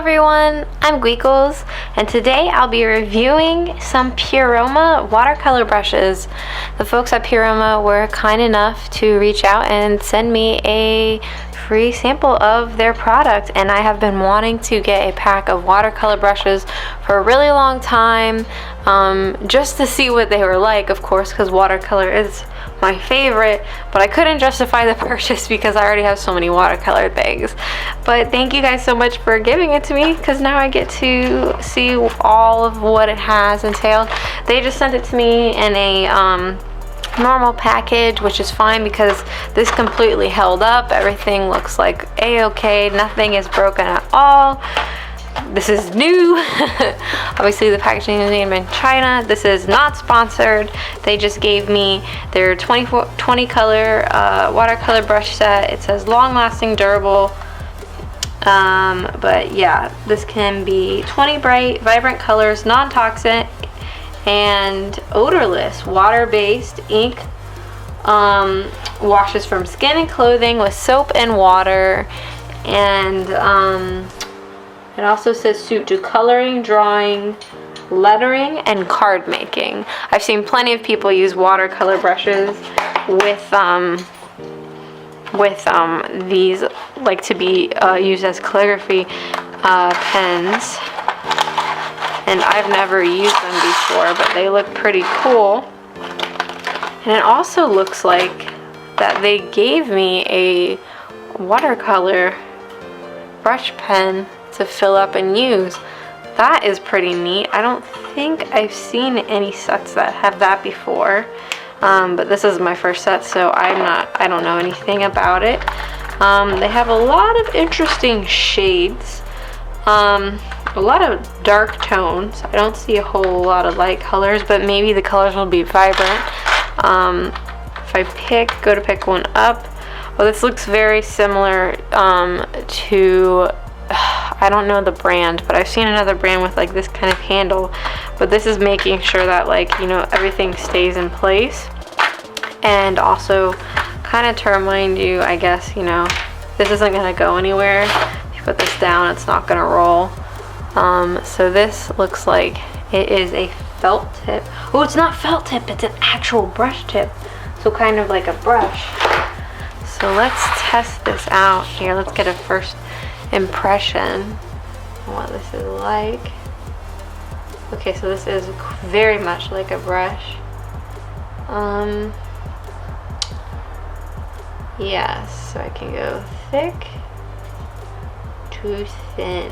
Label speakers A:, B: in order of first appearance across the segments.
A: everyone, I'm Gweakles, and today I'll be reviewing some Puroma watercolor brushes. The folks at Puroma were kind enough to reach out and send me a free sample of their product, and I have been wanting to get a pack of watercolor brushes for a really long time, just to see what they were like, of course, because watercolor is my favorite, but I couldn't justify the purchase because I already have so many watercolor things. But thank you guys so much for giving it to me, because now I get to see all of what it has entailed. They just sent it to me in a normal package, which is fine because this completely held up. Everything looks like a-okay, nothing is broken at all. This is new. Obviously the packaging is made in China. This is not sponsored. They just gave me their 20 color watercolor brush set. It says long lasting, durable, but yeah, this can be 20 bright vibrant colors, non-toxic and odorless, water-based ink, washes from skin and clothing with soap and water, and it also says suit to coloring, drawing, lettering, and card making. I've seen plenty of people use watercolor brushes with these, like, to be used as calligraphy pens, and I've never used them before, but they look pretty cool. And it also looks like that they gave me a watercolor brush pen to fill up and use. That is pretty neat. I don't think I've seen any sets that have that before, but this is my first set, so I don't know anything about it. They have a lot of interesting shades, a lot of dark tones. I don't see a whole lot of light colors, but maybe the colors will be vibrant. If I go to pick one up, well, this looks very similar to, I don't know the brand, but I've seen another brand with like this kind of handle, but this is making sure that, like, you know, everything stays in place. And also kind of to remind you, I guess, you know, this isn't going to go anywhere. If you put this down, it's not going to roll. So this looks like it is a felt tip. Oh, it's not felt tip, it's an actual brush tip. So kind of like a brush. So let's test this out here. Let's get a first impression of what this is like. Okay, so this is very much like a brush. Yes, so I can go thick to thin.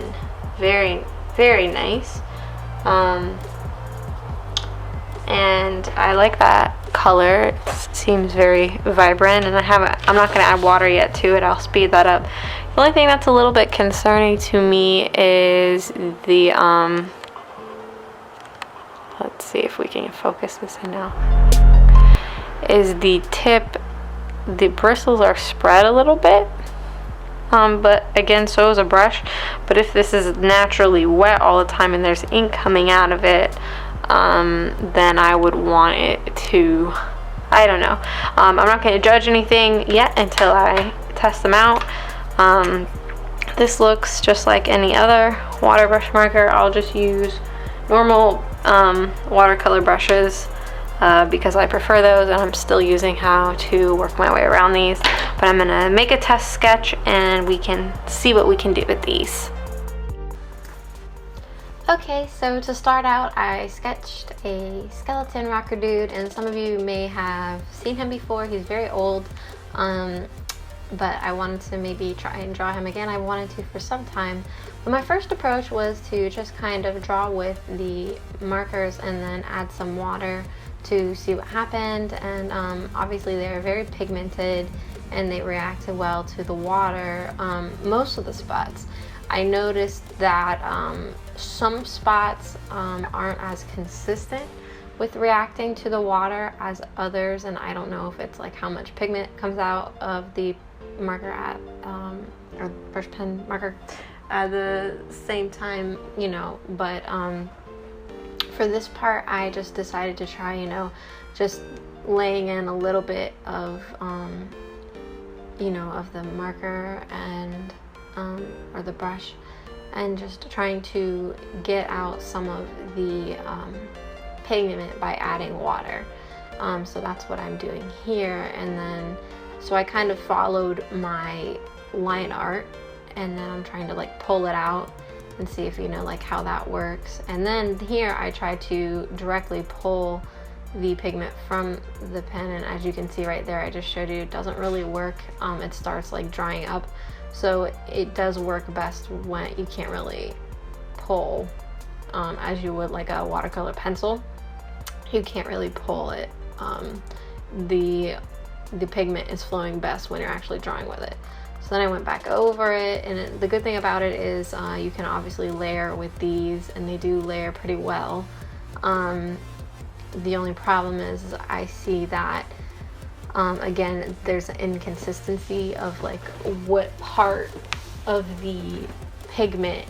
A: Very, very nice. And I like that color. It seems very vibrant, and I'm not going to add water yet to it. I'll speed that up. The only thing that's a little bit concerning to me is the let's see if we can focus this in now, is the tip. The bristles are spread a little bit, but again, so is a brush. But if this is naturally wet all the time and there's ink coming out of it, then I would want it to, I don't know. I'm not going to judge anything yet until I test them out. This looks just like any other water brush marker. I'll just use normal watercolor brushes because I prefer those, and I'm still using how to work my way around these. But I'm going to make a test sketch and we can see what we can do with these. Okay, so to start out, I sketched a skeleton rocker dude, and some of you may have seen him before. He's very old, but I wanted to maybe try and draw him again. I wanted to for some time. But my first approach was to just kind of draw with the markers and then add some water to see what happened. And obviously they're very pigmented and they reacted well to the water, most of the spots. I noticed that some spots aren't as consistent with reacting to the water as others, and I don't know if it's like how much pigment comes out of the marker at or brush pen marker at the same time, you know. But for this part, I just decided to try, you know, just laying in a little bit of you know, of the marker and or the brush, and just trying to get out some of the pigment by adding water. So that's what I'm doing here. And then, so I kind of followed my line art, and then I'm trying to like pull it out and see if you know like how that works. And then here I try to directly pull the pigment from the pen, and as you can see right there, I just showed you, it doesn't really work. It starts like drying up. So it does work best when you can't really pull as you would like a watercolor pencil. You can't really pull it. The pigment is flowing best when you're actually drawing with it. So then I went back over it, and the good thing about it is you can obviously layer with these, and they do layer pretty well. The only problem is I see that again, there's an inconsistency of like what part of the pigment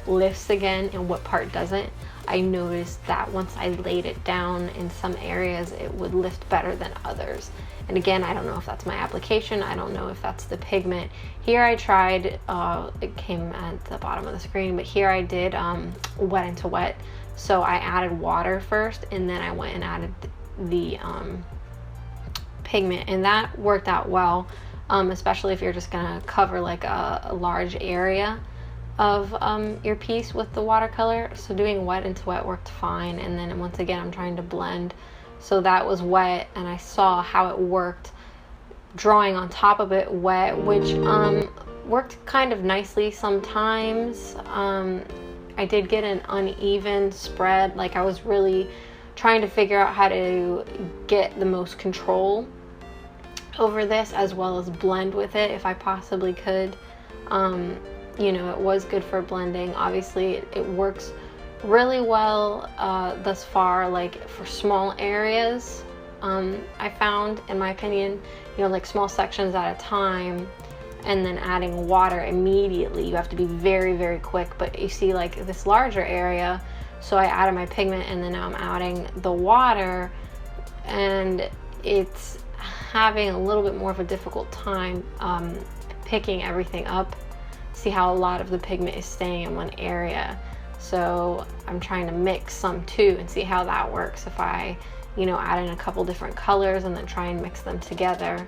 A: lifts again and what part doesn't. I noticed that once I laid it down in some areas, it would lift better than others. And again, I don't know if that's my application, I don't know if that's the pigment. Here I tried, it came at the bottom of the screen, but here I did wet into wet. So I added water first, and then I went and added the pigment, and that worked out well, especially if you're just gonna cover like a large area of your piece with the watercolor. So doing wet into wet worked fine. And then once again, I'm trying to blend. So that was wet, and I saw how it worked drawing on top of it wet, which worked kind of nicely sometimes. I did get an uneven spread. Like I was really trying to figure out how to get the most control over this, as well as blend with it if I possibly could. You know, it was good for blending. Obviously it works really well thus far, like for small areas. I found, in my opinion, you know, like small sections at a time, and then adding water immediately. You have to be very, very quick. But you see like this larger area, so I added my pigment, and then now I'm adding the water, and it's having a little bit more of a difficult time picking everything up. See how a lot of the pigment is staying in one area. So I'm trying to mix some too and see how that works if I, you know, add in a couple different colors and then try and mix them together.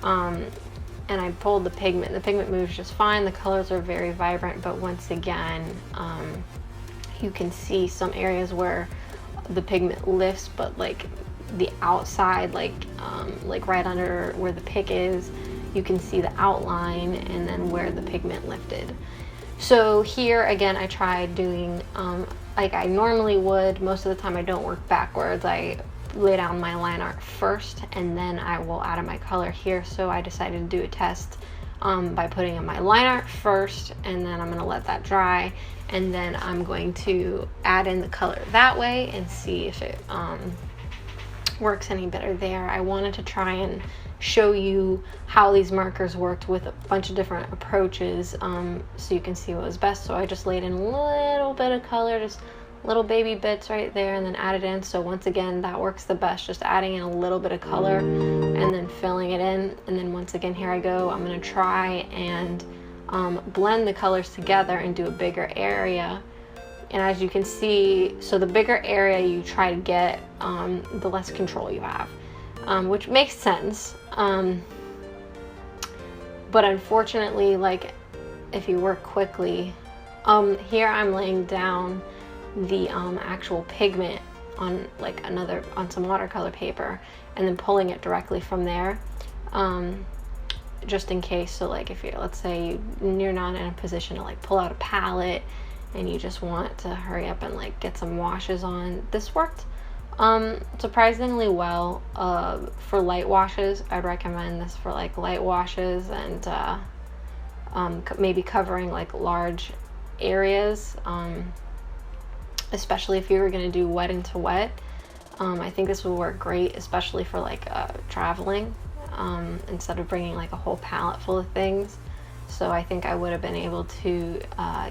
A: And I pulled the pigment moves just fine. The colors are very vibrant, but once again, you can see some areas where the pigment lifts, but like the outside, like right under where the pick is, you can see the outline and then where the pigment lifted. So here again, I tried doing like I normally would. Most of the time I don't work backwards. I lay down my line art first, and then I will add my color here. So I decided to do a test by putting in my line art first, and then I'm going to let that dry, and then I'm going to add in the color that way and see if it works any better there. I wanted to try and show you how these markers worked with a bunch of different approaches, so you can see what was best. So I just laid in a little bit of color, just little baby bits right there, and then added in. So once again, that works the best, just adding in a little bit of color and then filling it in. And then once again, here I go, I'm going to try and blend the colors together and do a bigger area. And as you can see, so the bigger area you try to get, the less control you have, which makes sense. But unfortunately, like if you work quickly, here I'm laying down the actual pigment on like on some watercolor paper, and then pulling it directly from there, just in case. So like if you're, let's say you're not in a position to like pull out a palette and you just want to hurry up and like get some washes on, this worked surprisingly well for light washes. I'd recommend this for like light washes and maybe covering like large areas, especially if you were going to do wet into wet. I think this would work great, especially for like traveling, instead of bringing like a whole palette full of things. So I think I would have been able to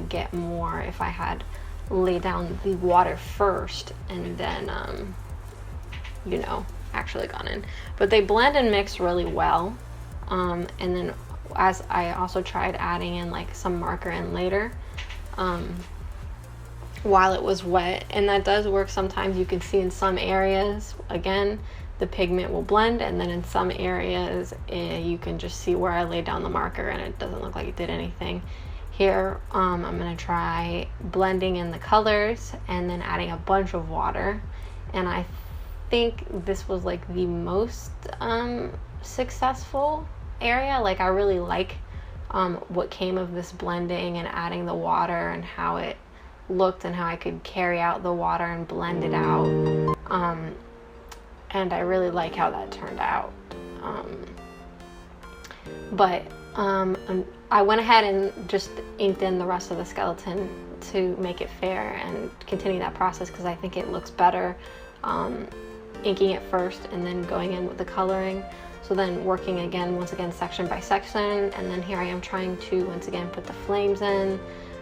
A: get more if I had laid down the water first and then you know, actually gone in. But they blend and mix really well, and then as I also tried adding in like some marker in later, while it was wet, and that does work sometimes. You can see in some areas, again, the pigment will blend, and then in some areas you can just see where I laid down the marker and it doesn't look like it did anything. Here I'm gonna try blending in the colors and then adding a bunch of water, and I think this was like the most successful area. Like, I really like what came of this blending and adding the water and how it looked and how I could carry out the water and blend it out, and I really like how that turned out. I went ahead and just inked in the rest of the skeleton to make it fair and continue that process, because I think it looks better inking it first and then going in with the coloring. So then working again, once again, section by section, and then here I am trying to once again put the flames in,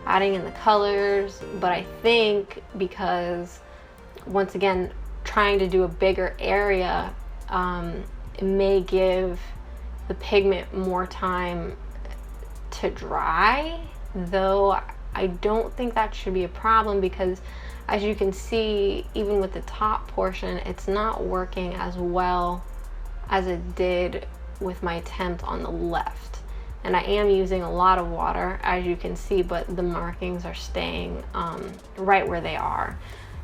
A: adding in the colors. But I think because once again trying to do a bigger area, it may give the pigment more time to dry, though I don't think that should be a problem, because as you can see, even with the top portion, it's not working as well as it did with my attempt on the left. And I am using a lot of water, as you can see, but the markings are staying right where they are.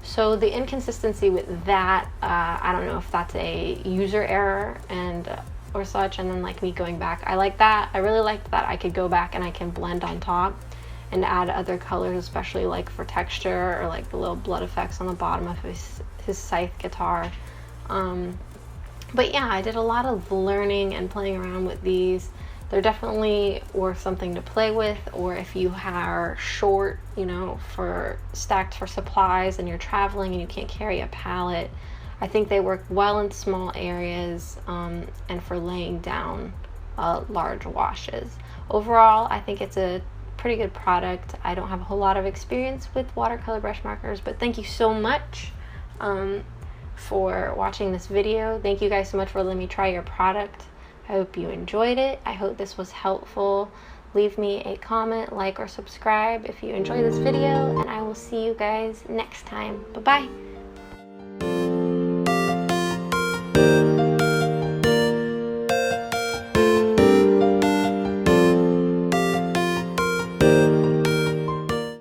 A: So the inconsistency with that, I don't know if that's a user error and or such, and then like me going back, I like that. I really liked that I could go back and I can blend on top and add other colors, especially like for texture or like the little blood effects on the bottom of his scythe guitar. But yeah, I did a lot of learning and playing around with these. They're definitely worth something to play with, or if you are short, you know, stacked for supplies and you're traveling and you can't carry a palette, I think they work well in small areas and for laying down large washes. Overall, I think it's a pretty good product. I don't have a whole lot of experience with watercolor brush markers, but thank you so much for watching this video. Thank you guys so much for letting me try your product. I hope you enjoyed it. I hope this was helpful. Leave me a comment, like, or subscribe if you enjoyed this video, and I will see you guys next time. Bye-bye.